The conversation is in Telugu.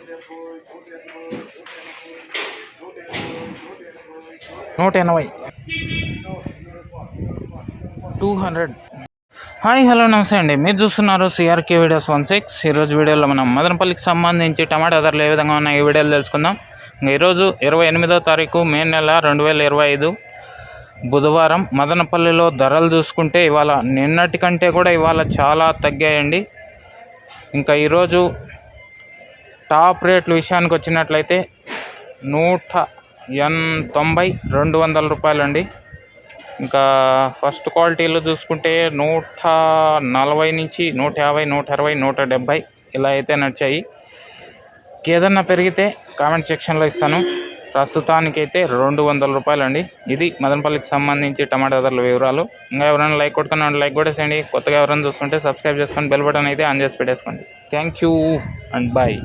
180, 200. హాయ్ హలో నమస్తే అండి, మీరు చూస్తున్నారు సిఆర్కే వీడియోస్ 16. ఈరోజు వీడియోలో మనం మదనపల్లికి సంబంధించి టమాటా ధరలు ఏ విధంగా ఉన్నాయి ఈ వీడియోలో తెలుసుకుందాం. ఈరోజు 28వ తారీఖు మే నెల 2025 బుధవారం. మదనపల్లిలో ధరలు చూసుకుంటే ఇవాళ నిన్నటి కంటే కూడా ఇవాళ చాలా తగ్గాయండి. ఇంకా ఈరోజు టాప్ రేట్ల విషయానికి వచ్చినట్లయితే 190, 200 రూపాయలండి. ఇంకా ఫస్ట్ క్వాలిటీలో చూసుకుంటే 140 నుంచి 150, 160, 170 ఇలా అయితే నడిచాయి. ఏదన్నా పెరిగితే కామెంట్ సెక్షన్లో ఇస్తాను. ప్రస్తుతానికైతే 200 రూపాయలండి. ఇది మదనపల్లికి సంబంధించి టమాటా ధరల వివరాలు. ఇంకా ఎవరైనా లైక్ కొట్టుకున్నా లైక్ కొట్టేసేయండి. కొత్తగా ఎవరైనా చూస్తుంటే సబ్స్క్రైబ్ చేసుకొని బెల్ బటన్ అయితే ఆన్ చేసి పెట్టేసుకోండి. Thank you and bye.